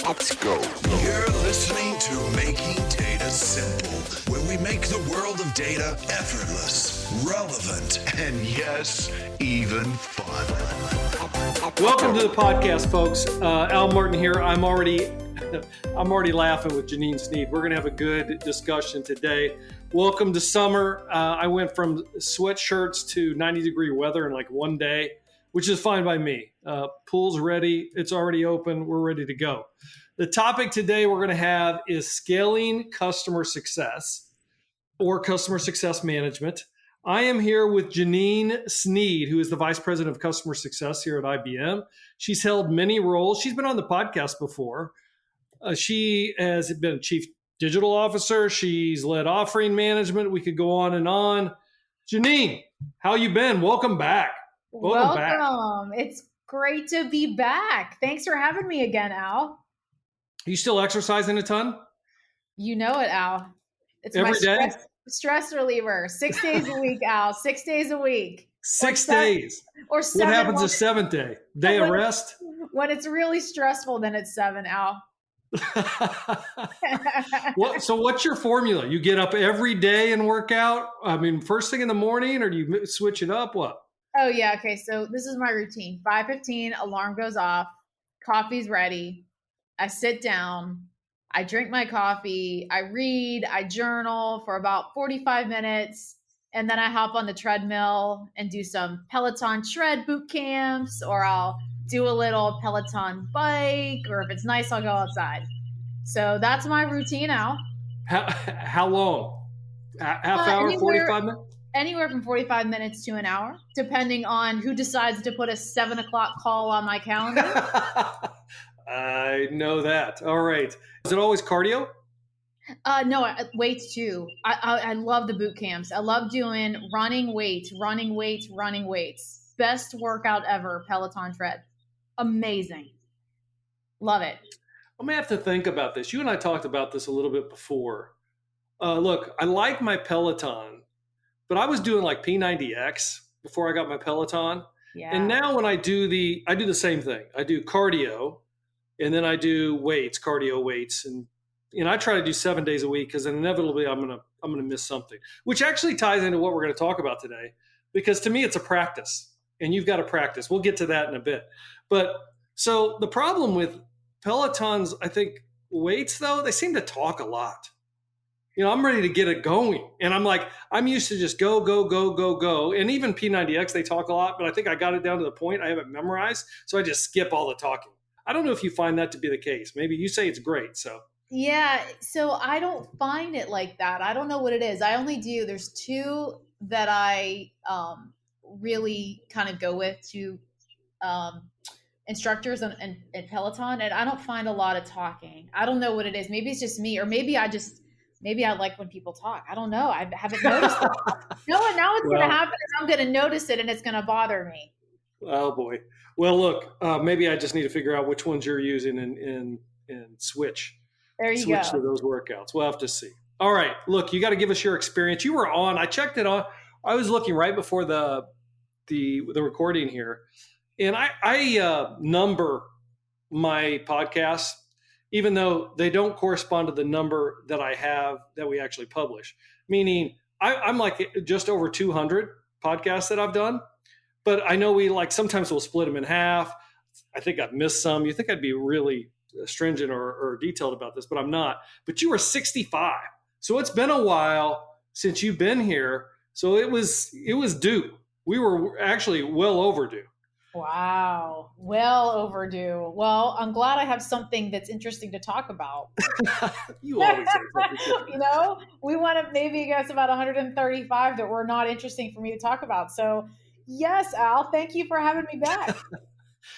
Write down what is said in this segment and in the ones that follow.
Let's go. You're listening to Making Data Simple, where we make the world of data effortless, relevant, and yes, even fun. Welcome to the podcast, folks. Al Martin here. I'm already laughing with Janine Sneed. We're going to have a good discussion today. Welcome to summer. I went from sweatshirts to 90-degree weather in like one day, which is fine by me. Pool's ready. It's already open. We're ready to go. The topic today we're going to have is scaling customer success or customer success management. I am here with Janine Sneed, who is the Vice President of Customer Success here at IBM. She's held many roles. She's been on the podcast before. She has been Chief Digital Officer. She's led offering management. We could go on and on. Janine, how you been? Welcome back. Welcome. It's great to be back. Thanks for having me again, Al. Are you still exercising a ton? You know it, Al. It's Every day? Stress reliever. 6 days a week, Al. 6 days a week. 6 days. Or seven. What happens the seventh day? Day of rest? When it's really stressful, then it's 7, Al. So what's your formula? You get up every day and work out? I mean, first thing in the morning, or do you switch it up? What? Oh, yeah. Okay. So this is my routine. 5:15, alarm goes off. Coffee's ready. I sit down. I drink my coffee. I read. I journal for about 45 minutes. And then I hop on the treadmill and do some Peloton tread boot camps, or I'll do a little Peloton bike, or if it's nice, I'll go outside. So that's my routine now. How long? Half hour, 45 minutes? Anywhere from 45 minutes to an hour, depending on who decides to put a 7 o'clock call on my calendar. I know that. All right. Is it always cardio? No, weights too. I love the boot camps. I love doing running weights. Best workout ever, Peloton tread. Amazing. Love it. I'm going to have to think about this. You and I talked about this a little bit before. Look, I like my Peloton, but I was doing like P90X before I got my Peloton. Yeah. And now when I do the same thing. I do cardio, and then I do weights, cardio weights. And I try to do 7 days a week, because inevitably I'm going to miss something, which actually ties into what we're going to talk about today, because to me, it's a practice, and you've got to practice. We'll get to that in a bit. But so the problem with Pelotons, I think weights though, they seem to talk a lot. I'm ready to get it going. And I'm used to just go. And even P90X, they talk a lot, but I think I got it down to the point. I have it memorized. So I just skip all the talking. I don't know if you find that to be the case. Maybe you say it's great. So yeah. So I don't find it like that. I don't know what it is. There's two that I really kind of go with, two instructors and Peloton. And I don't find a lot of talking. I don't know what it is. Maybe it's just me, or maybe I like when people talk. I don't know. I haven't noticed that. No, now it's going to happen, and I'm going to notice it, and it's going to bother me. Oh boy. Well, look, maybe I just need to figure out which ones you're using and switch. There you switch go. to those workouts. We'll have to see. All right. Look, you got to give us your experience. You were on. I checked it on. I was looking right before the recording here, and I number my podcasts, even though they don't correspond to the number that I have that we actually publish. Meaning, I'm like just over 200 podcasts that I've done, but I know we sometimes we'll split them in half. I think I've missed some. You think I'd be really stringent or detailed about this, but I'm not. But you were 65. So it's been a while since you've been here. So it was due. We were actually well overdue. Wow. Well overdue. Well, I'm glad I have something that's interesting to talk about. You always say something. We want to maybe guess about 135 that were not interesting for me to talk about. So yes, Al, thank you for having me back.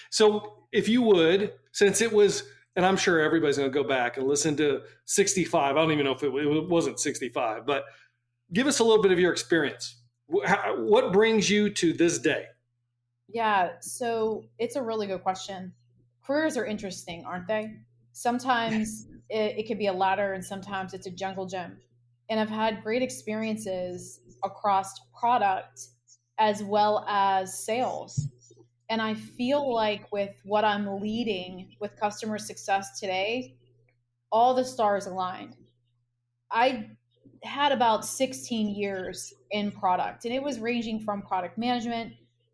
So if you would, since it was, and I'm sure everybody's going to go back and listen to 65. I don't even know if it wasn't 65, but give us a little bit of your experience. What brings you to this day? Yeah, so it's a really good question. Careers are interesting, aren't they? Sometimes it could be a ladder, and sometimes it's a jungle gym. And I've had great experiences across product as well as sales. And I feel like with what I'm leading with customer success today, all the stars aligned. I had about 16 years in product, and it was ranging from product management,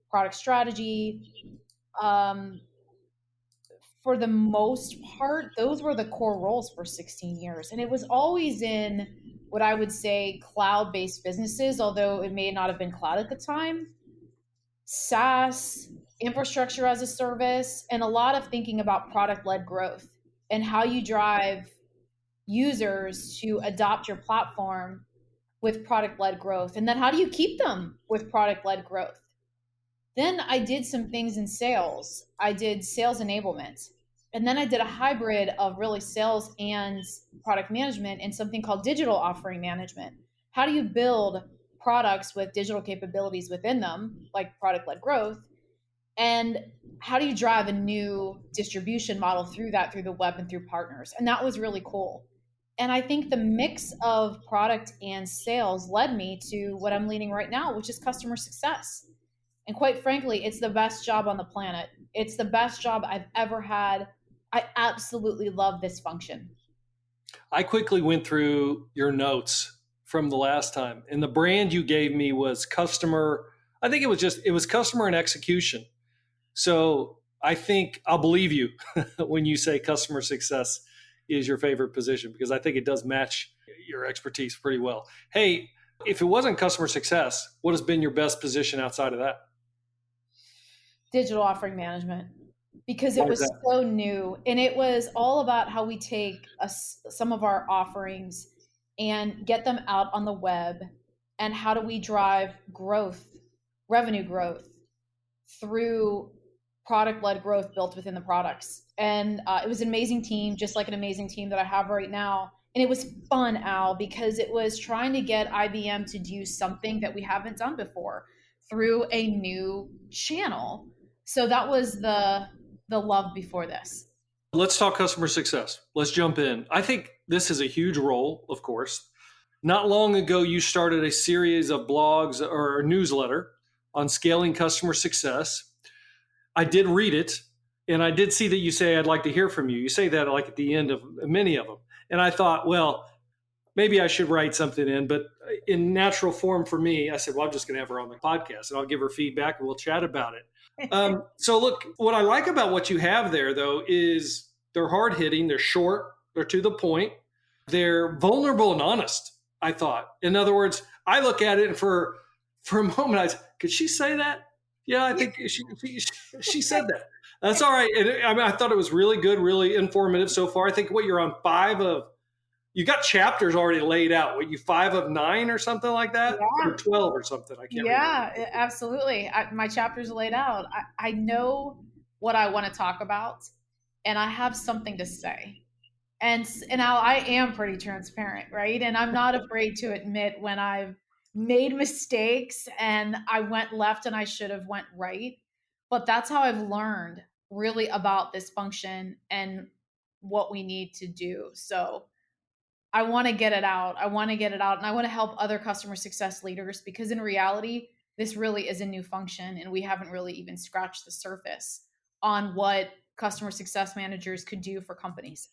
product strategy. Um, for the most part, those were the core roles for 16 years. And it was always in what I would say cloud based businesses, although it may not have been cloud at the time, SaaS, infrastructure as a service, and a lot of thinking about product led growth and how you drive users to adopt your platform with product led growth. And then how do you keep them with product led growth? Then I did some things in sales. I did sales enablement. And then I did a hybrid of really sales and product management in something called digital offering management. How do you build products with digital capabilities within them, like product led growth? And how do you drive a new distribution model through that, through the web and through partners? And that was really cool. And I think the mix of product and sales led me to what I'm leading right now, which is customer success. And quite frankly, it's the best job on the planet. It's the best job I've ever had. I absolutely love this function. I quickly went through your notes from the last time, and the brand you gave me was customer. I think it was customer and execution. So I think I'll believe you when you say customer success is your favorite position, because I think it does match your expertise pretty well. Hey, if it wasn't customer success, what has been your best position outside of that? Digital offering management, because it was so new, and it was all about how we take some of our offerings and get them out on the web, and how do we drive growth, revenue growth through product-led growth built within the products. And it was an amazing team, just like an amazing team that I have right now. And it was fun, Al, because it was trying to get IBM to do something that we haven't done before through a new channel. So that was the love before this. Let's talk customer success. Let's jump in. I think this is a huge role, of course. Not long ago, you started a series of blogs or a newsletter on scaling customer success. I did read it, and I did see that you say, I'd like to hear from you. You say that like at the end of many of them. And I thought, well, maybe I should write something in, but in natural form for me, I said, well, I'm just going to have her on the podcast and I'll give her feedback and we'll chat about it. So look, what I like about what you have there, though, is they're hard hitting, they're short, they're to the point, they're vulnerable and honest, I thought. In other words, I look at it and for a moment, I said, could she say that? Yeah, I think she said that. That's all right. And I mean, I thought it was really good, really informative so far. I think you're on 5 of, you got chapters already laid out. What, you 5 of 9 or something like that? Yeah. Or 12 or something. I can't remember. Yeah, absolutely. My chapters are laid out. I know what I want to talk about, and I have something to say. And I am pretty transparent, right? And I'm not afraid to admit when I've made mistakes and I went left and I should have went right. But that's how I've learned really about this function and what we need to do. So I want to get it out. And I want to help other customer success leaders, because in reality, this really is a new function and we haven't really even scratched the surface on what customer success managers could do for companies.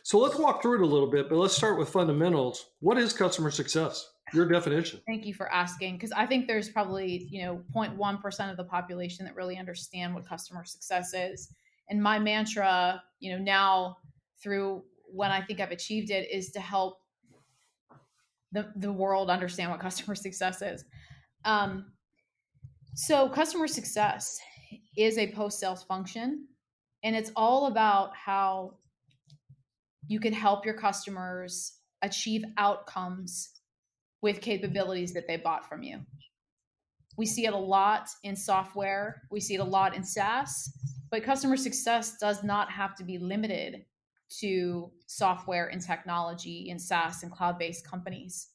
So let's walk through it a little bit, but let's start with fundamentals. What is customer success? Your definition. Thank you for asking, because I think there's probably 0.1% of the population that really understand what customer success is. And my mantra, now through when I think I've achieved it, is to help the world understand what customer success is. So customer success is a post-sales function, and it's all about how you can help your customers achieve outcomes with capabilities that they bought from you. We see it a lot in software. We see it a lot in SaaS, but customer success does not have to be limited to software and technology in SaaS and cloud-based companies.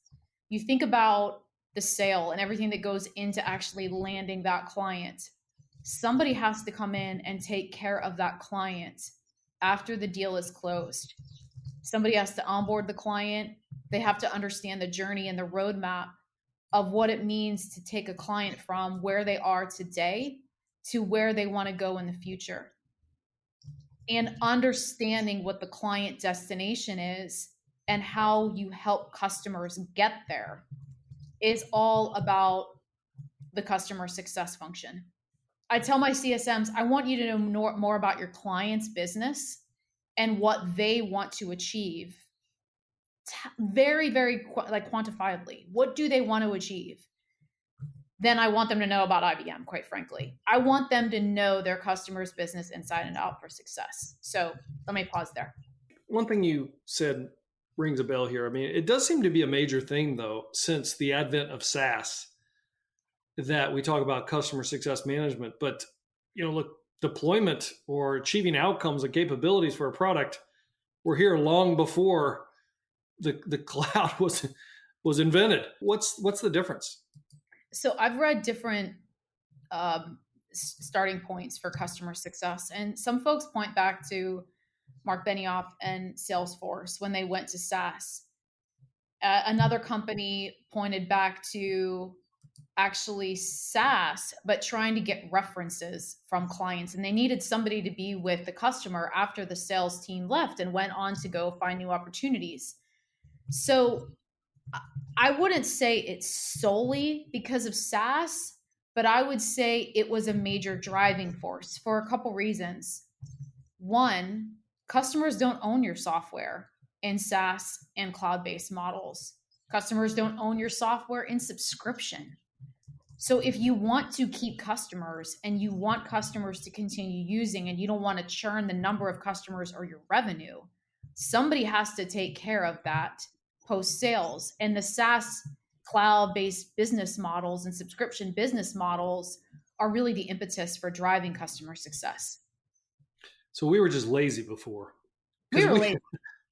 You think about the sale and everything that goes into actually landing that client. Somebody has to come in and take care of that client after the deal is closed. Somebody has to onboard the client. They have to understand the journey and the roadmap of what it means to take a client from where they are today to where they want to go in the future. And understanding what the client destination is and how you help customers get there is all about the customer success function. I tell my CSMs, I want you to know more about your client's business and what they want to achieve. Very, very quantifiably. What do they want to achieve? Then I want them to know about IBM, quite frankly. I want them to know their customer's business inside and out for success. So let me pause there. One thing you said rings a bell here. I mean, it does seem to be a major thing, though, since the advent of SaaS, that we talk about customer success management. But, look, deployment or achieving outcomes and capabilities for a product were here long before the cloud was invented. What's the difference? So I've read different starting points for customer success, and some folks point back to Mark Benioff and Salesforce when they went to SaaS. Another company pointed back to actually SaaS, but trying to get references from clients, and they needed somebody to be with the customer after the sales team left and went on to go find new opportunities. So I wouldn't say it's solely because of SaaS, but I would say it was a major driving force for a couple reasons. One, customers don't own your software in SaaS and cloud-based models. Customers don't own your software in subscription. So if you want to keep customers and you want customers to continue using and you don't want to churn the number of customers or your revenue, somebody has to take care of that post-sales. And the SaaS cloud-based business models and subscription business models are really the impetus for driving customer success. So we were just lazy before. We were lazy.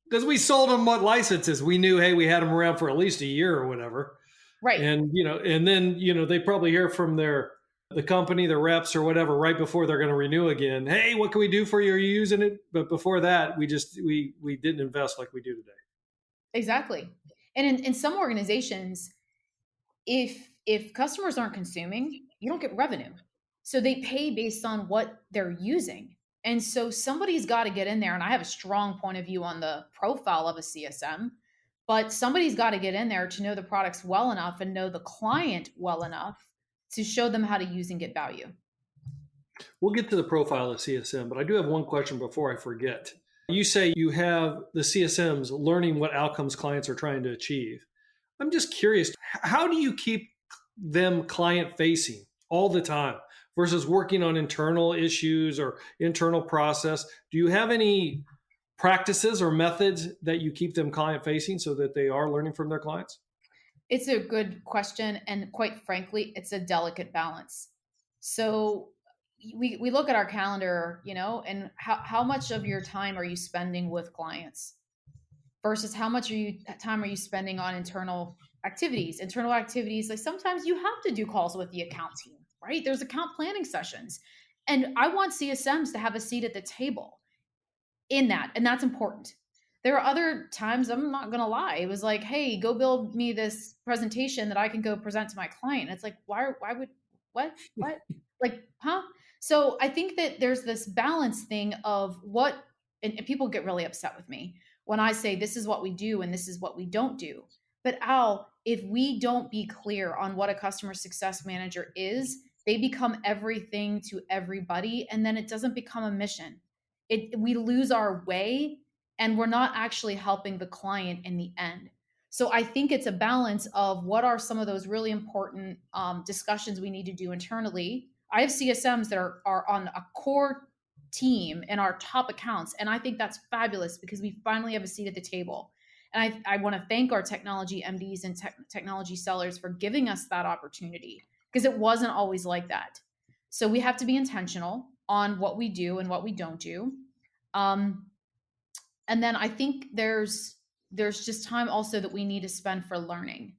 Because we sold them what licenses. We knew, hey, we had them around for at least a year or whatever. Right. And, and then, they probably hear from the company, the reps or whatever, right before they're going to renew again. Hey, what can we do for you? Are you using it? But before that, we didn't invest like we do today. Exactly. And in some organizations, if customers aren't consuming, you don't get revenue. So they pay based on what they're using. And so somebody's got to get in there. And I have a strong point of view on the profile of a CSM, but somebody's got to get in there to know the products well enough and know the client well enough to show them how to use and get value. We'll get to the profile of CSM, but I do have one question before I forget. You say you have the CSMs learning what outcomes clients are trying to achieve. I'm just curious, how do you keep them client facing all the time versus working on internal issues or internal process? Do you have any practices or methods that you keep them client facing so that they are learning from their clients? It's a good question. And quite frankly, it's a delicate balance. So we look at our calendar, and how much of your time are you spending with clients versus how much time are you spending on internal activities? Internal activities, like sometimes you have to do calls with the account team, right? There's account planning sessions. And I want CSMs to have a seat at the table in that. And that's important. There are other times, I'm not going to lie, it was like, hey, go build me this presentation that I can go present to my client. It's like, why would, what? Like, huh? So I think that there's this balance thing of and people get really upset with me when I say this is what we do and this is what we don't do. But Al, if we don't be clear on what a customer success manager is, they become everything to everybody. And then it doesn't become a mission. We lose our way and we're not actually helping the client in the end. So I think it's a balance of what are some of those really important discussions we need to do internally. I have CSMs that are on a core team in our top accounts. And I think that's fabulous because we finally have a seat at the table. And I want to thank our technology MDs and technology sellers for giving us that opportunity because it wasn't always like that. So we have to be intentional on what we do and what we don't do. And then I think there's just time also that we need to spend for learning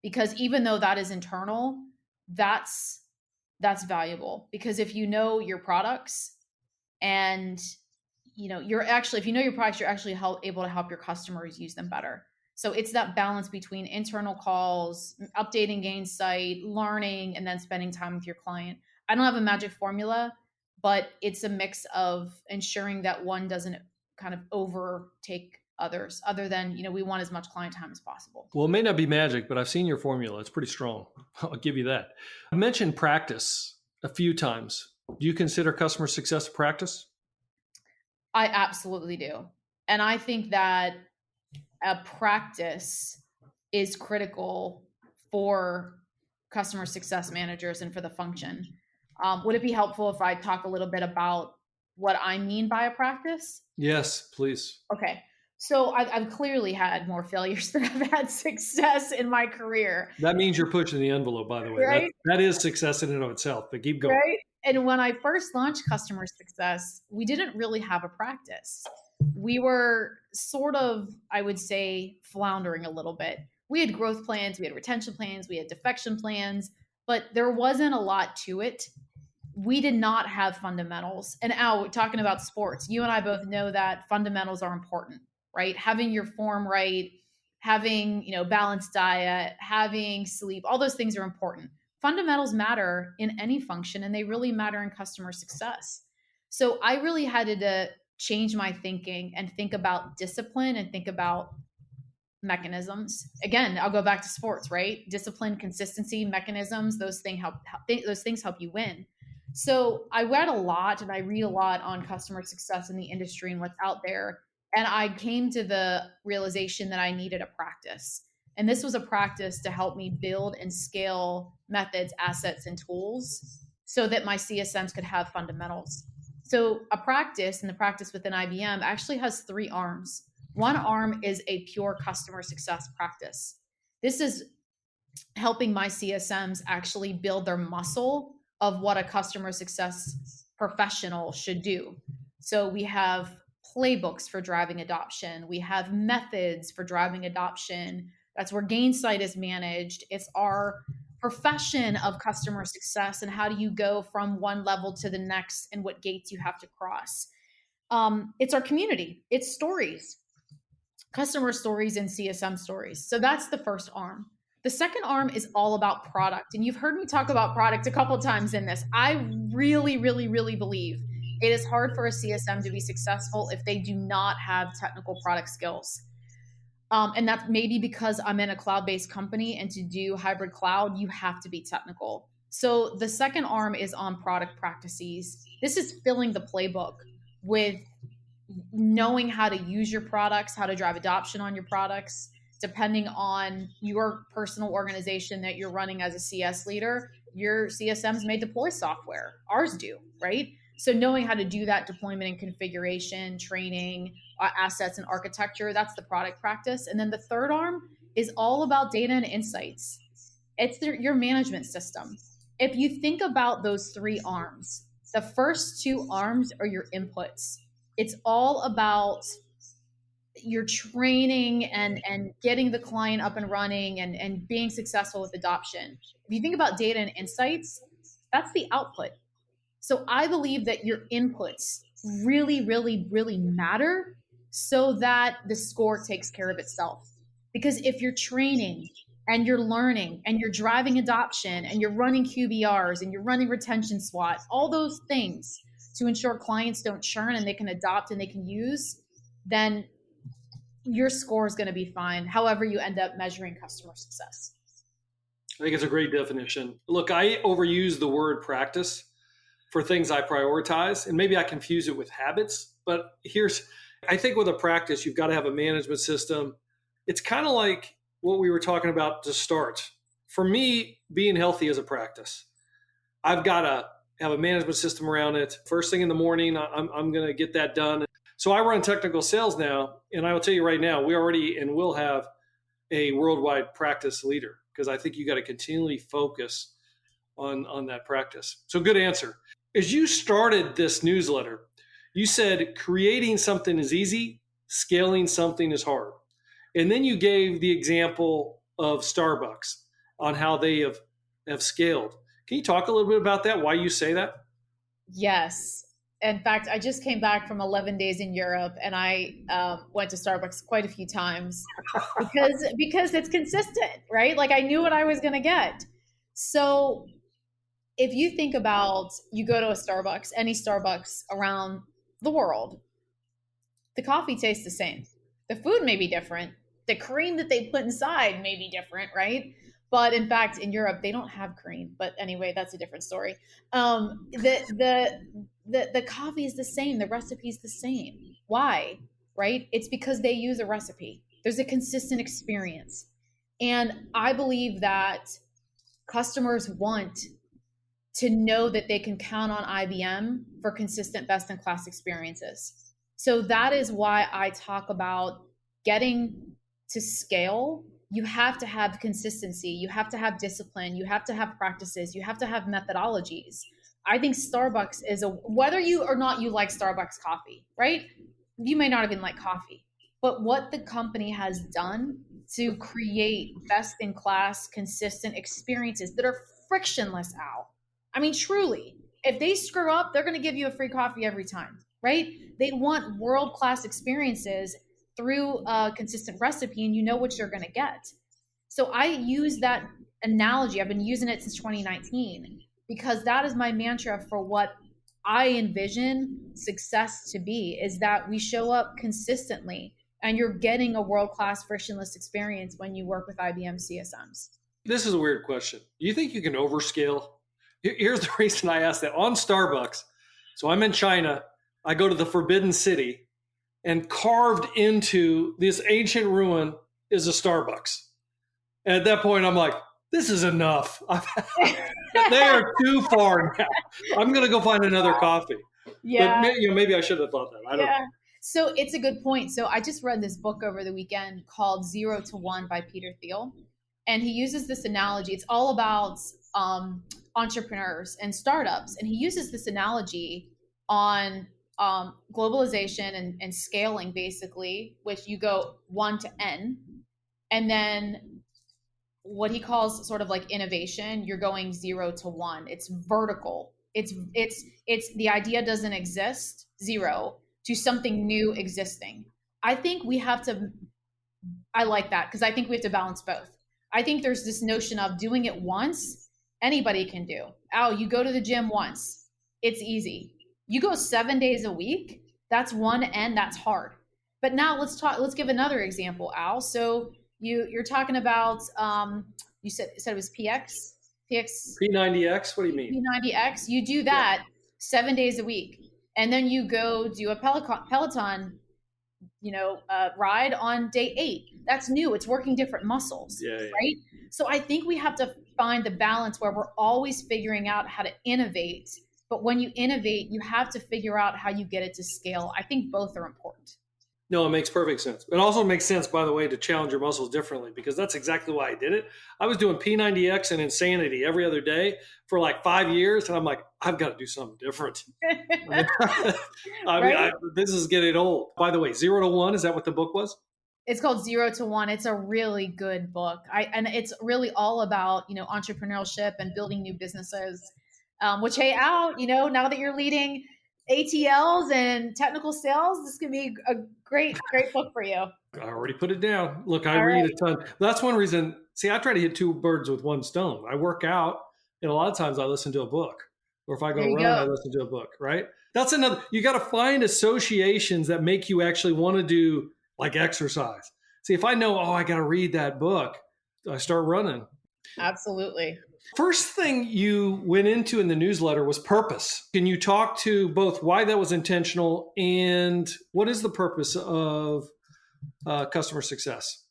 because even though that is internal, that's valuable because if you know your products and if you know your products, you're actually able to help your customers use them better. So it's that balance between internal calls, updating Gainsight, learning, and then spending time with your client. I don't have a magic formula, but it's a mix of ensuring that one doesn't kind of overtake others, other than, we want as much client time as possible. Well, it may not be magic, but I've seen your formula. It's pretty strong. I'll give you that. I mentioned practice a few times. Do you consider customer success a practice? I absolutely do. And I think that a practice is critical for customer success managers and for the function. Would it be helpful if I talk a little bit about what I mean by a practice? Yes, please. Okay. So I've clearly had more failures than I've had success in my career. That means you're pushing the envelope, by the way. Right? That is success in and of itself, but keep going. Right? And when I first launched customer success, we didn't really have a practice. We were sort of, I would say, floundering a little bit. We had growth plans, we had retention plans, we had defection plans, but there wasn't a lot to it. We did not have fundamentals. And Al, we're talking about sports. You and I both know that fundamentals are important, right? Having your form right, having, balanced diet, having sleep, all those things are important. Fundamentals matter in any function, and they really matter in customer success. So I really had to change my thinking and think about discipline and think about mechanisms. Again, I'll go back to sports, right? Discipline, consistency, mechanisms, those things help you win. So I read a lot and I read a lot on customer success in the industry and what's out there. And I came to the realization that I needed a practice. And this was a practice to help me build and scale methods, assets, and tools so that my CSMs could have fundamentals. So a practice, and the practice within IBM actually has 3 arms. One arm is a pure customer success practice. This is helping my CSMs actually build their muscle of what a customer success professional should do. So we have playbooks for driving adoption. We have methods for driving adoption. That's where Gainsight is managed. It's our profession of customer success and how do you go from one level to the next and what gates you have to cross. It's our community. It's stories, customer stories and CSM stories. So that's the first arm. The second arm is all about product. And you've heard me talk about product a couple of times in this. I really, really, really believe it is hard for a CSM to be successful if they do not have technical product skills. And that's maybe because I'm in a cloud-based company, and to do hybrid cloud, you have to be technical. So the second arm is on product practices. This is filling the playbook with knowing how to use your products, how to drive adoption on your products, depending on your personal organization that you're running as a CS leader. Your CSMs may deploy software. Ours do, right? So knowing how to do that deployment and configuration, training, assets and architecture, that's the product practice. And then the third arm is all about data and insights. It's your management system. If you think about those 3 arms, the first 2 arms are your inputs. It's all about your training and getting the client up and running and being successful with adoption. If you think about data and insights, that's the output. So I believe that your inputs really, really, really matter so that the score takes care of itself. Because if you're training and you're learning and you're driving adoption and you're running QBRs and you're running retention SWOT, all those things to ensure clients don't churn and they can adopt and they can use, then your score is going to be fine, however you end up measuring customer success. I think it's a great definition. Look, I overuse the word practice for things I prioritize, and maybe I confuse it with habits, but I think with a practice, you've got to have a management system. It's kind of like what we were talking about to start. For me, being healthy is a practice. I've got to have a management system around it. First thing in the morning, I'm going to get that done. So I run technical sales now, and I will tell you right now, we already and will have a worldwide practice leader, because I think you got to continually focus on that practice. So good answer. As you started this newsletter, you said creating something is easy, scaling something is hard. And then you gave the example of Starbucks on how they have scaled. Can you talk a little bit about that, why you say that? Yes. In fact, I just came back from 11 days in Europe, and I went to Starbucks quite a few times because it's consistent, right? Like I knew what I was going to get. So if you think about, you go to a Starbucks, any Starbucks around the world, the coffee tastes the same. The food may be different. The cream that they put inside may be different, right? But in fact, in Europe, they don't have cream. But anyway, that's a different story. The coffee is the same. The recipe is the same. Why? Right? It's because they use a recipe. There's a consistent experience. And I believe that customers want to know that they can count on IBM for consistent best-in-class experiences. So that is why I talk about getting to scale. You have to have consistency. You have to have discipline. You have to have practices. You have to have methodologies. I think Starbucks is whether you or not you like Starbucks coffee, right? You may not even like coffee, but what the company has done to create best-in-class, consistent experiences that are frictionless, Al. I mean, truly, if they screw up, they're going to give you a free coffee every time, right? They want world-class experiences through a consistent recipe, and you know what you're going to get. So I use that analogy. I've been using it since 2019 because that is my mantra for what I envision success to be, is that we show up consistently and you're getting a world-class frictionless experience when you work with IBM CSMs. This is a weird question. Do you think you can overscale? Here's the reason I asked that. On Starbucks, so I'm in China, I go to the Forbidden City, and carved into this ancient ruin is a Starbucks. And at that point, I'm like, this is enough. They are too far now. I'm going to go find another coffee. Yeah. But maybe I should have thought that. I don't know. So it's a good point. So I just read this book over the weekend called 0 to 1 by Peter Thiel. And he uses this analogy. It's all about entrepreneurs and startups. And he uses this analogy on globalization and scaling, basically, which you go 1 to N. And then what he calls sort of like innovation, you're going 0 to 1. It's vertical. It's the idea doesn't exist, 0, to something new existing. I think we have to, I like that because I think we have to balance both. I think there's this notion of doing it once, anybody can do. Al, you go to the gym once, it's easy. You go 7 days a week, that's 1 N, that's hard. But now let's give another example, Al. So you're talking about, you said it was PX? P90X, what do you mean? P90X, you do that 7 days a week. And then you go do a Peloton, ride on day 8. That's new. It's working different muscles, right? So I think we have to find the balance where we're always figuring out how to innovate. But when you innovate, you have to figure out how you get it to scale. I think both are important. No, it makes perfect sense. It also makes sense, by the way, to challenge your muscles differently, because that's exactly why I did it. I was doing P90X and Insanity every other day for like 5 years. And I'm like, I've got to do something different. This is getting old. By the way, 0 to 1, is that what the book was? It's called 0 to 1. It's a really good book. And it's really all about, entrepreneurship and building new businesses, which, hey, Al, now that you're leading ATLs and technical sales, this can be a great book for you. I already put it down. Look, I read a ton. That's one reason. See, I try to hit 2 birds with 1 stone. I work out, and a lot of times I listen to a book. Or if I go run, I listen to a book, right? That's another. You got to find associations that make you actually want to do like exercise. See, if I know, I got to read that book, I start running. Absolutely. First thing you went into in the newsletter was purpose. Can you talk to both why that was intentional and what is the purpose of customer success?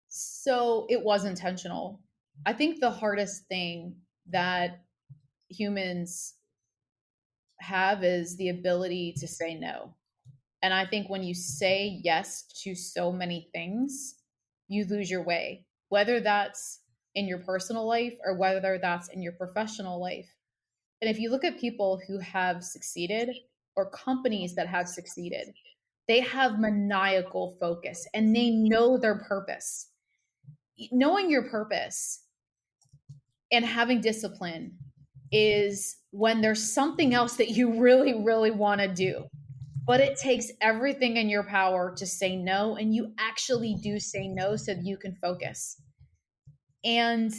So it was intentional. I think the hardest thing that humans have is the ability to say no. And I think when you say yes to so many things, you lose your way, whether that's in your personal life or whether that's in your professional life. And if you look at people who have succeeded or companies that have succeeded, they have maniacal focus and they know their purpose. Knowing your purpose and having discipline is when there's something else that you really, really want to do, but it takes everything in your power to say no, and you actually do say no so that you can focus. And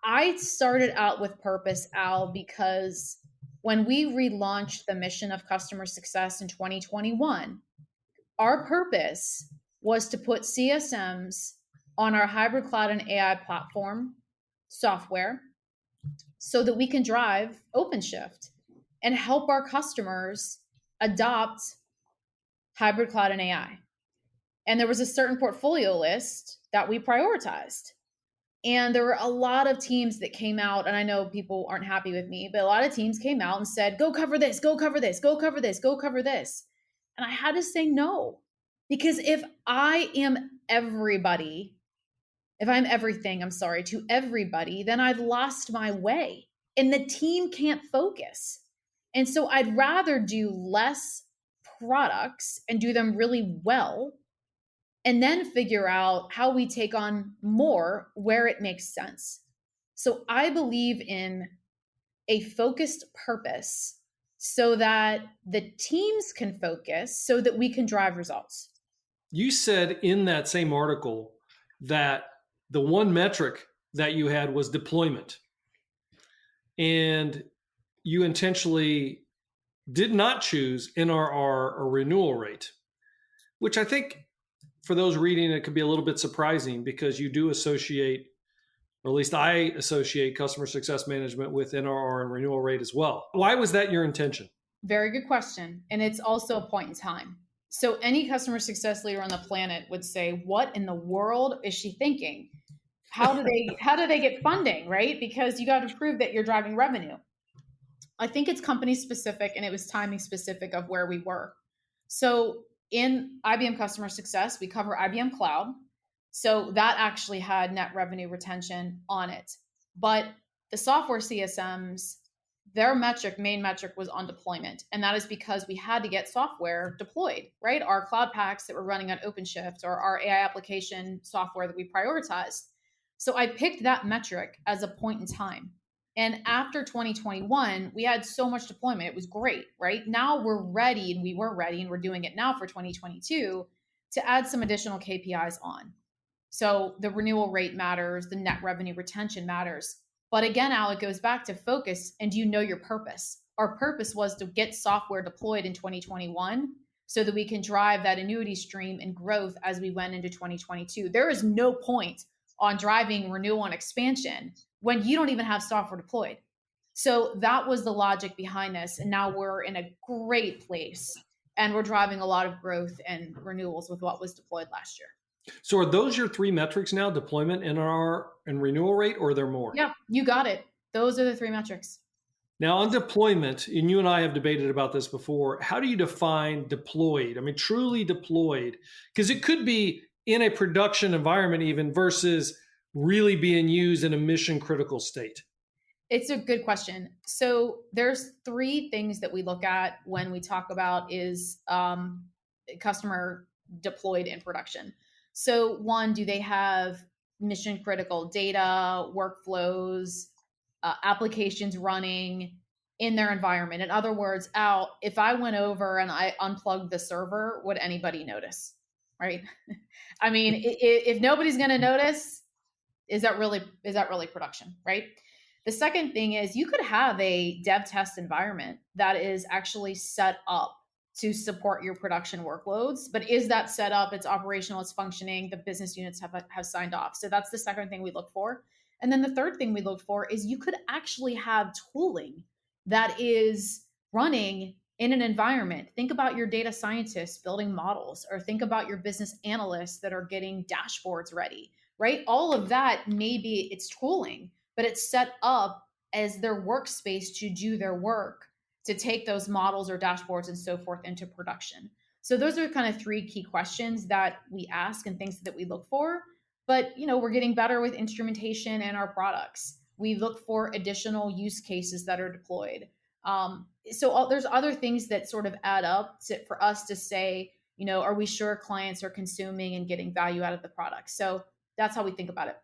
I started out with purpose, Al, because when we relaunched the mission of customer success in 2021, our purpose was to put CSMs on our hybrid cloud and AI platform software so that we can drive OpenShift and help our customers adopt hybrid cloud and AI. And there was a certain portfolio list that we prioritized. And there were a lot of teams that came out, and I know people aren't happy with me, but a lot of teams came out and said, go cover this, go cover this, go cover this, go cover this. And I had to say no, because if I am everybody, if I'm everything, I'm sorry, to everybody, then I've lost my way and the team can't focus. And so I'd rather do less products and do them really well, and then figure out how we take on more where it makes sense. So I believe in a focused purpose so that the teams can focus so that we can drive results. You said in that same article that the one metric that you had was deployment. And you intentionally did not choose NRR or renewal rate, which I think for those reading it could be a little bit surprising, because you do associate, or at least I associate, customer success management with NRR and renewal rate as well. Why was that your intention? Very good question. And it's also a point in time. So any customer success leader on the planet would say, what in the world is she thinking? How do they get funding, right? Because you got to prove that you're driving revenue. I think it's company specific, and it was timing specific of where we were. So in IBM customer success, we cover IBM Cloud. So that actually had net revenue retention on it. But the software CSMs, their main metric was on deployment. And that is because we had to get software deployed, right? Our cloud packs that were running on OpenShift, or our AI application software that we prioritized. So I picked that metric as a point in time. And after 2021, we had so much deployment. It was great, right? Now we're ready, and we were ready, and we're doing it now for 2022 to add some additional KPIs on. So the renewal rate matters, the net revenue retention matters. But again, Al, it goes back to focus, and do you know your purpose? Our purpose was to get software deployed in 2021 so that we can drive that annuity stream and growth as we went into 2022. There is no point on driving renewal and expansion when you don't even have software deployed. So that was the logic behind this. And now we're in a great place, and we're driving a lot of growth and renewals with what was deployed last year. So are those your three metrics now, deployment, NRR, and renewal rate, or are there more? Yeah, you got it. Those are the three metrics. Now on deployment, and you and I have debated about this before, how do you define deployed? I mean, truly deployed, because it could be in a production environment even versus really being used in a mission critical state. It's a good question. So there's three things that we look at when we talk about is customer deployed in production. So one, do they have mission critical data, workflows, applications running in their environment? In other words, Al, if I went over and I unplugged the server, would anybody notice? Right? I mean, if nobody's going to notice, is that really production, right? The second thing is you could have a dev test environment that is actually set up to support your production workloads, but is that set up? It's operational, it's functioning, the business units have signed off. So that's the second thing we look for. And then the third thing we look for is you could actually have tooling that is running in an environment. Think about your data scientists building models, or think about your business analysts that are getting dashboards ready, right? All of that, maybe it's tooling, but it's set up as their workspace to do their work, to take those models or dashboards and so forth into production. So those are kind of three key questions that we ask and things that we look for. But we're getting better with instrumentation and our products. We look for additional use cases that are deployed. So there's other things that sort of add up for us to say, are we sure clients are consuming and getting value out of the product? So that's how we think about it.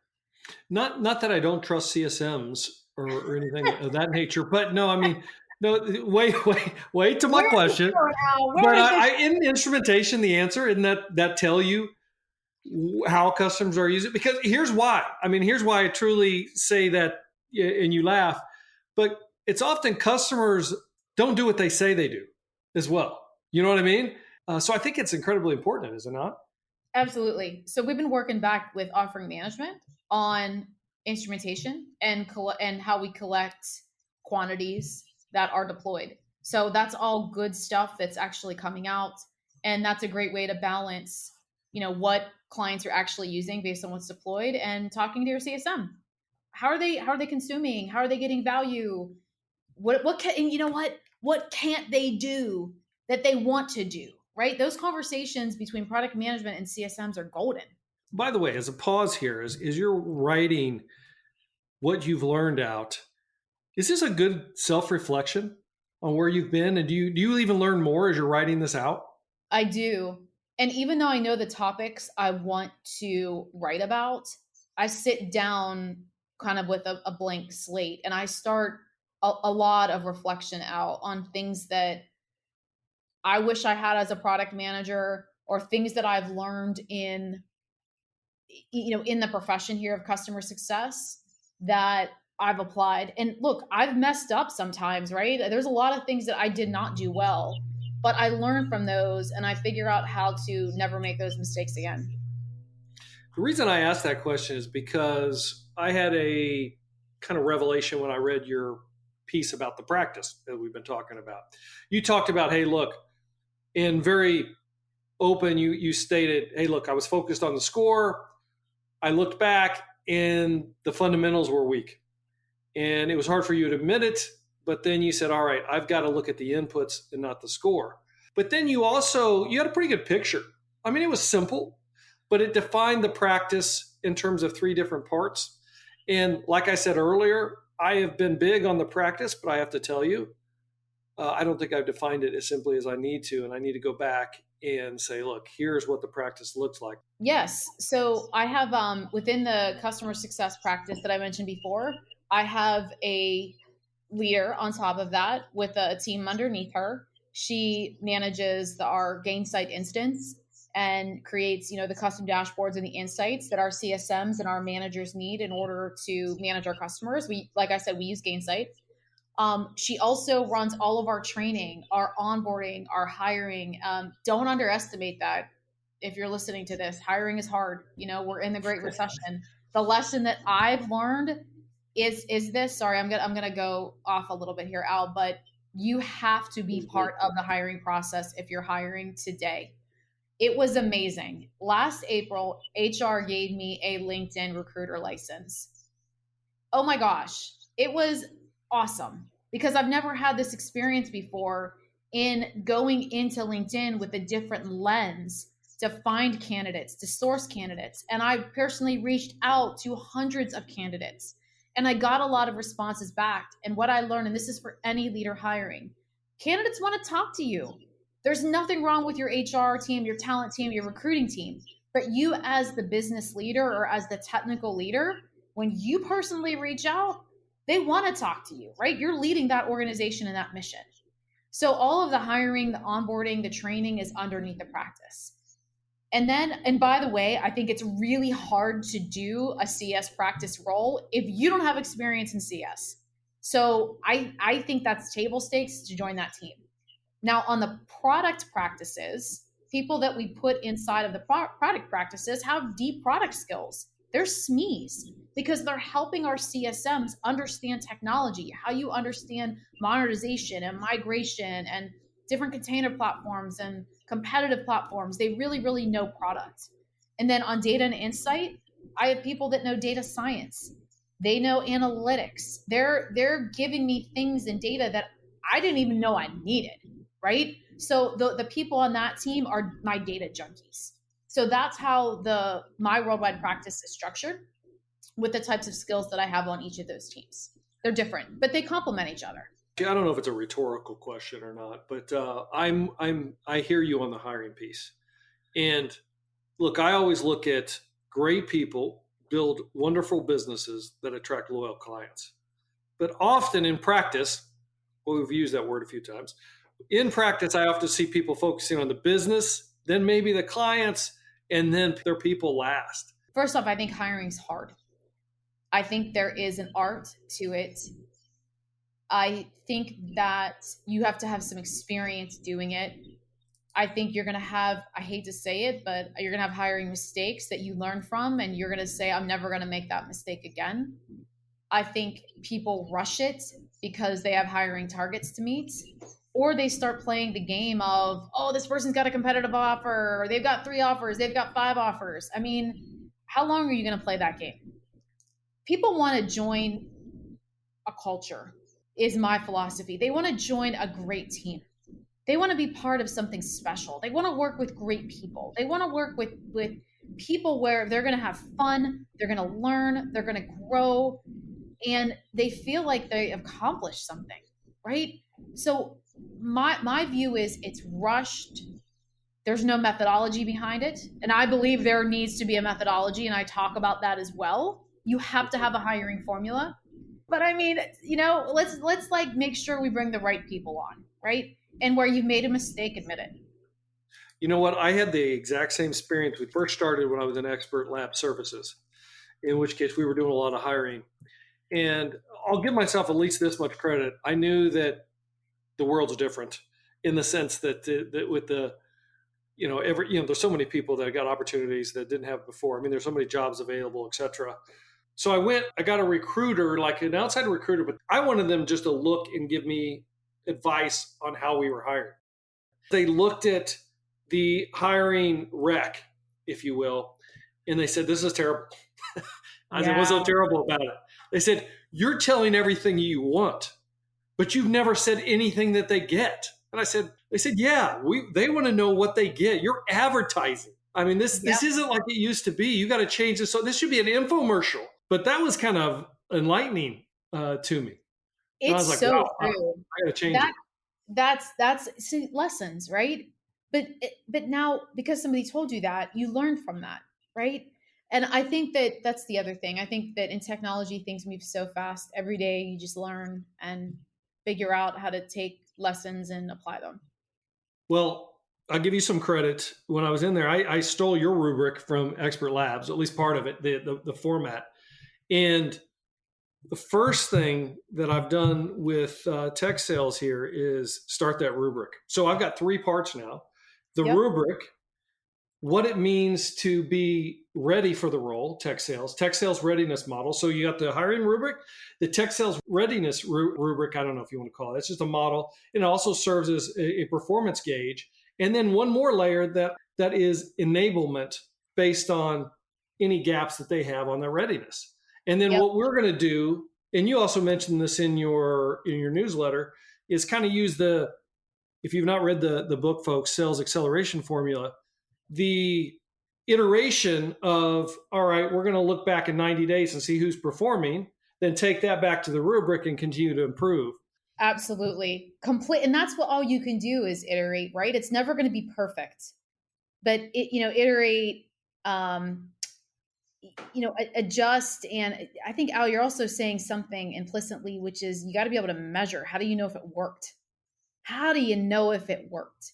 Not that I don't trust CSMs or anything of that nature, but no, I mean, no, wait to my question. But in instrumentation, the answer, isn't that tell you how customers are using it. Because here's why. Here's why I truly say that, and you laugh, but it's often customers don't do what they say they do as well. You know what I mean? So I think it's incredibly important, is it not? Absolutely. So we've been working back with offering management on instrumentation and how we collect quantities that are deployed. So that's all good stuff that's actually coming out, and that's a great way to balance, what clients are actually using based on what's deployed, and talking to your CSM. How are they consuming? How are they getting value? What can't they do that they want to do? Right? Those conversations between product management and CSMs are golden. By the way, as a pause here, as you're writing what you've learned out, is this a good self-reflection on where you've been? And do you even learn more as you're writing this out? I do. And even though I know the topics I want to write about, I sit down kind of with a blank slate, and I start a lot of reflection out on things that I wish I had as a product manager, or things that I've learned in the profession here of customer success that I've applied. And look, I've messed up sometimes, right? There's a lot of things that I did not do well, but I learn from those and I figure out how to never make those mistakes again. The reason I asked that question is because I had a kind of revelation when I read your piece about the practice that we've been talking about. You talked about, hey, look, in very open, you stated, hey, look, I was focused on the score. I looked back and the fundamentals were weak. And it was hard for you to admit it. But then you said, all right, I've got to look at the inputs and not the score. But then you had a pretty good picture. It was simple, but it defined the practice in terms of 3 different parts. And like I said earlier, I have been big on the practice, but I have to tell you, I don't think I've defined it as simply as I need to. And I need to go back and say, look, here's what the practice looks like. Yes. So I have, within the customer success practice that I mentioned before, I have a leader on top of that with a team underneath her. She manages our Gainsight instance and creates, the custom dashboards and the insights that our CSMs and our managers need in order to manage our customers. Like I said, we use Gainsight. She also runs all of our training, our onboarding, our hiring. Don't underestimate that. If you're listening to this, hiring is hard. We're in the Great Recession. The lesson that I've learned is this. Sorry, I'm gonna go off a little bit here, Al, but you have to be part of the hiring process if you're hiring today. It was amazing. Last April, HR gave me a LinkedIn recruiter license. Oh my gosh, it was awesome because I've never had this experience before in going into LinkedIn with a different lens to find candidates, to source candidates. And I personally reached out to hundreds of candidates and I got a lot of responses back. And what I learned, and this is for any leader hiring, candidates want to talk to you. There's nothing wrong with your HR team, your talent team, your recruiting team, but you as the business leader or as the technical leader, when you personally reach out, they want to talk to you, right? You're leading that organization and that mission. So all of the hiring, the onboarding, the training is underneath the practice. And by the way, I think it's really hard to do a CS practice role if you don't have experience in CS. So I think that's table stakes to join that team. Now on the product practices, people that we put inside of the product practices have deep product skills. They're SMEs because they're helping our CSMs understand technology, how you understand monetization and migration and different container platforms and competitive platforms. They really, really know product. And then on data and insight, I have people that know data science. They know analytics. They're giving me things in data that I didn't even know I needed, right? So the people on that team are my data junkies. So that's how my worldwide practice is structured with the types of skills that I have on each of those teams. They're different, but they complement each other. I don't know if it's a rhetorical question or not, but I hear you on the hiring piece. And look, I always look at great people build wonderful businesses that attract loyal clients. But often in practice, well, we've used that word a few times. In practice, I often see people focusing on the business, then maybe the clients, and then their people last. First off, I think hiring's hard. I think there is an art to it. I think that you have to have some experience doing it. I think you're going to have, I hate to say it, but you're going to have hiring mistakes that you learn from, and you're going to say, I'm never going to make that mistake again. I think people rush it because they have hiring targets to meet, or they start playing the game of, oh, this person's got a competitive offer, or they've got 3 offers, they've got 5 offers. I mean, how long are you going to play that game? People want to join a culture, is my philosophy. They want to join a great team. They want to be part of something special. They want to work with great people. They want to work with people where they're going to have fun, they're going to learn, they're going to grow, and they feel like they accomplished something, right? So my view is it's rushed. There's no methodology behind it. And I believe there needs to be a methodology, and I talk about that as well. You have to have a hiring formula. But I mean, let's like make sure we bring the right people on, right? And where you've made a mistake, admit it. You know what? I had the exact same experience. We first started when I was in Expert Lab Services, in which case we were doing a lot of hiring. And I'll give myself at least this much credit. I knew that the world's different in the sense that with the, there's so many people that got opportunities that didn't have before. I mean, there's so many jobs available, et cetera. So I got a recruiter, like an outside recruiter, but I wanted them just to look and give me advice on how we were hiring. They looked at the hiring rec, if you will, and they said, this is terrible. I said, what's so terrible about it? They said, you're telling everything you want, but you've never said anything that they get. And they said, yeah, they want to know what they get. You're advertising. I mean, this isn't like it used to be. You got to change this. So this should be an infomercial. But that was kind of enlightening to me. It's I was like, so wow, true. I got to change it. That's lessons, right? But now, because somebody told you that, you learned from that, right? And I think that's the other thing. I think that in technology, things move so fast. Every day, you just learn and figure out how to take lessons and apply them. Well, I'll give you some credit. When I was in there, I stole your rubric from Expert Labs, at least part of it, the format. And the first thing that I've done with tech sales here is start that rubric. So I've got 3 parts now. The rubric, what it means to be ready for the role, tech sales readiness model. So you got the hiring rubric, the tech sales readiness rubric, I don't know if you want to call it. It's just a model. It also serves as a performance gauge. And then one more layer that is enablement based on any gaps that they have on their readiness. And then what we're going to do, and you also mentioned this in your newsletter, is kind of use if you've not read the book, folks, Sales Acceleration Formula, the iteration of, all right, we're going to look back in 90 days and see who's performing, then take that back to the rubric and continue to improve. Absolutely. And that's what all you can do is iterate, right? It's never going to be perfect, but iterate, adjust. And I think, Al, you're also saying something implicitly, which is you got to be able to measure. How do you know if it worked? How do you know if it worked?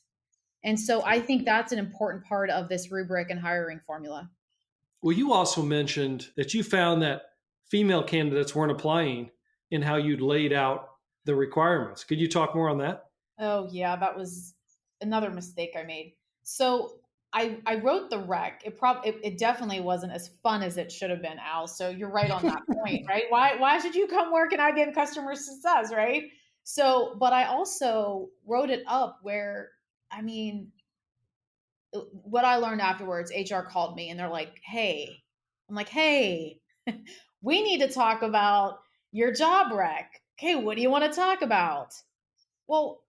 And so I think that's an important part of this rubric and hiring formula. Well, you also mentioned that you found that female candidates weren't applying in how you'd laid out the requirements. Could you talk more on that? Oh, yeah, that was another mistake I made. So I wrote the rec. It definitely wasn't as fun as it should have been, Al. So you're right on that point, right? Why should you come work in IBM customer success, right? So, but I also wrote it up where, I mean, what I learned afterwards, HR called me and they're like, hey, I'm like, hey, we need to talk about your job rec. Okay, what do you want to talk about? Well,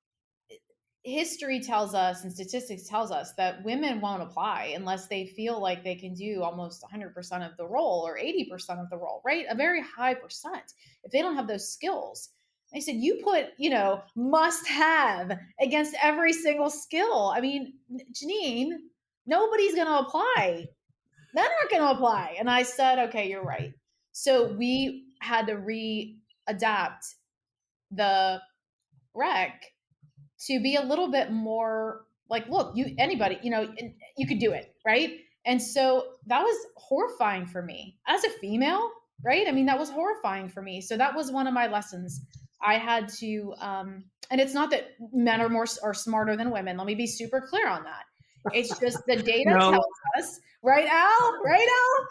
history tells us and statistics tells us that women won't apply unless they feel like they can do almost 100% of the role or 80% of the role, right? A very high percent if they don't have those skills. They said, you put, must have against every single skill. I mean, Janine, nobody's going to apply. Men aren't going to apply. And I said, okay, you're right. So we had to readapt the rec to be a little bit more like, look, anybody, you could do it, right? And so that was horrifying for me as a female, right? I mean, that was horrifying for me. So that was one of my lessons. I had to, and it's not that men are smarter than women. Let me be super clear on that. It's just the data No. tells us, right, Al? Right, Al?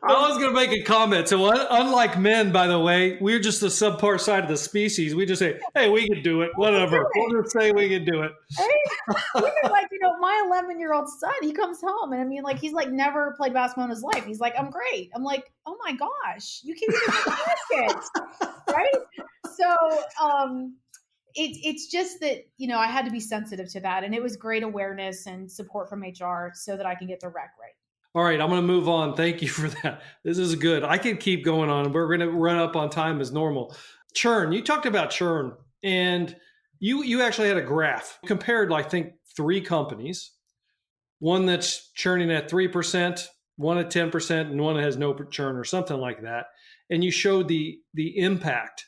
I was going to make a comment. So unlike men, by the way, we're just the subpar side of the species. We just say, hey, we can do it. Whatever. We'll just say we can do it. Right? Even like, my 11-year-old son, he comes home and I mean, like, he's like never played basketball in his life. He's like, I'm great. I'm like, oh my gosh, you can't even make baskets. Right? So, it's just that, I had to be sensitive to that. And it was great awareness and support from HR so that I can get the rec right. All right, I'm going to move on. Thank you for that. This is good. I can keep going on. We're going to run up on time as normal. Churn. You talked about churn, and you actually had a graph compared, I think, 3 companies. One that's churning at 3%, one at 10%, and one that has no churn or something like that. And you showed the impact.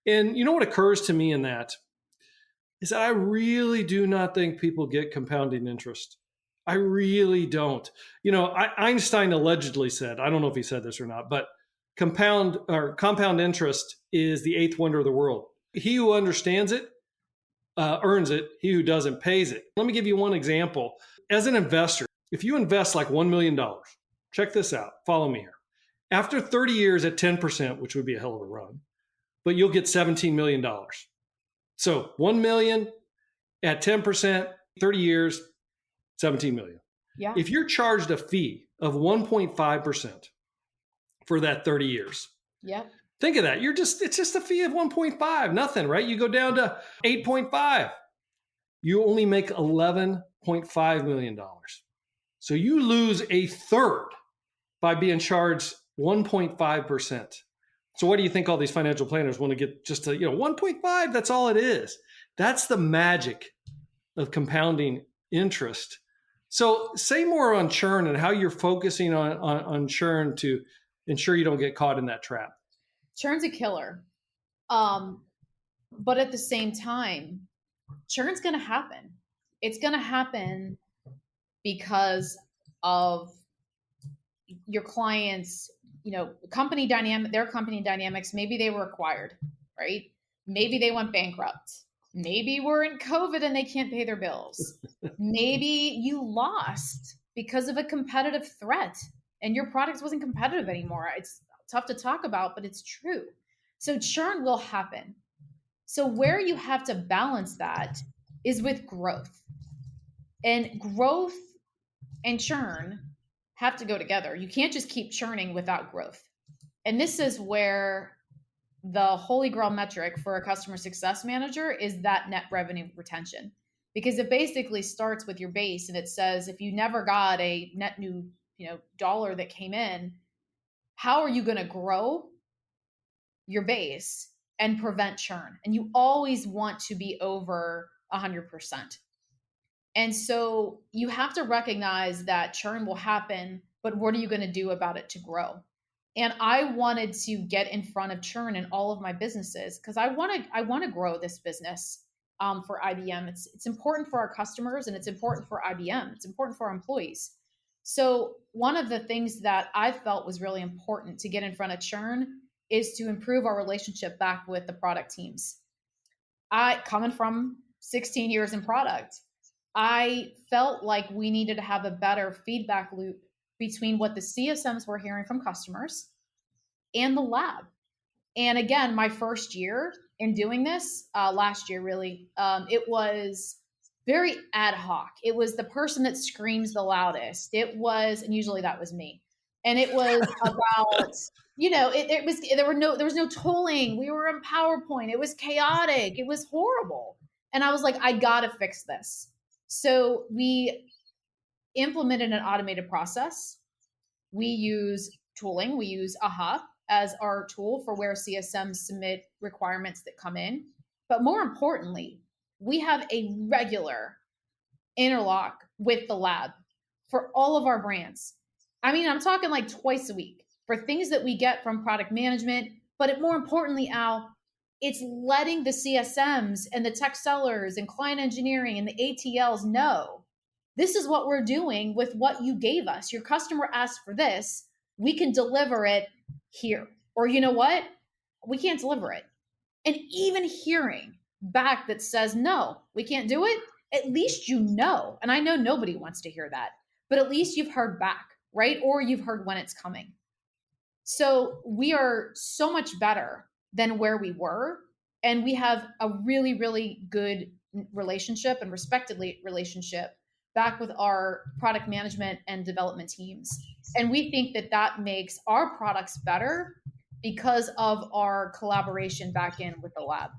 And you know what occurs to me in that is that I really do not think people get compounding interest. I really don't. Einstein allegedly said, I don't know if he said this or not, but compound interest is the 8th wonder of the world. He who understands it earns it. He who doesn't pays it. Let me give you one example. As an investor, if you invest like $1 million, check this out. Follow me here. After 30 years at 10%, which would be a hell of a run, but you'll get $17 million. So 1 million at 10%, 30 years, 17 million. Yeah. If you're charged a fee of 1.5% for that 30 years, yeah. Think of that. It's just a fee of 1.5, nothing, right? You go down to 8.5. You only make $11.5 million. So you lose a third by being charged 1.5%. So what do you think all these financial planners want to get just to, 1.5? That's all it is. That's the magic of compounding interest. So say more on churn and how you're focusing on churn to ensure you don't get caught in that trap. Churn's a killer. But at the same time, churn's going to happen. It's going to happen because of your clients, company dynamic, their company dynamics. Maybe they were acquired, right? Maybe they went bankrupt. Maybe we're in COVID and they can't pay their bills. Maybe you lost because of a competitive threat and your product wasn't competitive anymore. It's tough to talk about, but it's true. So churn will happen. So where you have to balance that is with growth. And growth and churn have to go together. You can't just keep churning without growth. And this is where the holy grail metric for a customer success manager is that net revenue retention, because it basically starts with your base and it says, if you never got a net new, dollar that came in, how are you going to grow your base and prevent churn? And you always want to be over 100%. And so you have to recognize that churn will happen, but what are you going to do about it to grow? And I wanted to get in front of churn in all of my businesses because I want to grow this business for IBM. It's important for our customers and it's important for IBM. It's important for our employees. So one of the things that I felt was really important to get in front of churn is to improve our relationship back with the product teams. Coming from 16 years in product, I felt like we needed to have a better feedback loop between what the CSMs were hearing from customers and the lab. And again, my first year in doing this, last year really, it was very ad hoc. It was the person that screams the loudest. It was, and usually that was me. And it was about, there was no tooling. We were in PowerPoint. It was chaotic. It was horrible. And I was like, I got to fix this. So we implemented an automated process. We use tooling. We use AHA as our tool for where CSMs submit requirements that come in. But more importantly, we have a regular interlock with the lab for all of our brands. I mean, I'm talking like twice a week for things that we get from product management. But more importantly, Al, it's letting the CSMs and the tech sellers and client engineering and the ATLs know this is what we're doing with what you gave us. Your customer asked for this. We can deliver it here. Or you know what? We can't deliver it. And even hearing back that says, no, we can't do it, at least you know. And I know nobody wants to hear that, but at least you've heard back, right? Or you've heard when it's coming. So we are so much better than where we were. And we have a really, really good relationship and respected relationship back with our product management and development teams. And we think that that makes our products better because of our collaboration back in with the lab.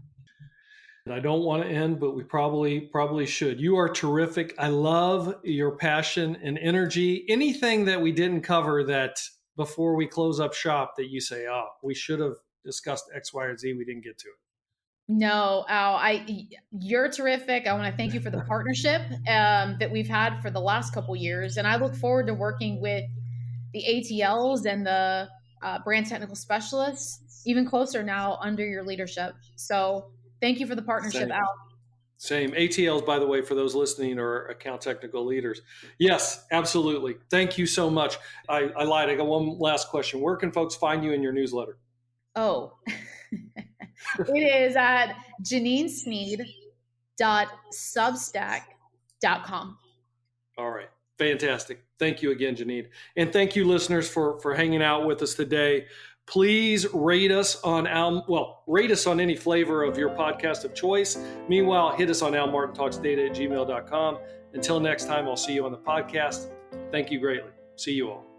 I don't want to end, but we probably should. You are terrific. I love your passion and energy. Anything that we didn't cover that before we close up shop that you say, oh, we should have discussed X, Y, or Z, we didn't get to it? No, Al, you're terrific. I want to thank you for the partnership that we've had for the last couple years. And I look forward to working with the ATLs and the brand technical specialists even closer now under your leadership. So thank you for the partnership, Same. Al. Same. ATLs, by the way, for those listening, are account technical leaders. Yes, absolutely. Thank you so much. I lied. I got one last question. Where can folks find you in your newsletter? Oh, it is at janinesneed.substack.com. All right. Fantastic. Thank you again, Janine. And thank you, listeners, for hanging out with us today. Please rate us on any flavor of your podcast of choice. Meanwhile, hit us on almartintalksdata@gmail.com. Until next time, I'll see you on the podcast. Thank you greatly. See you all.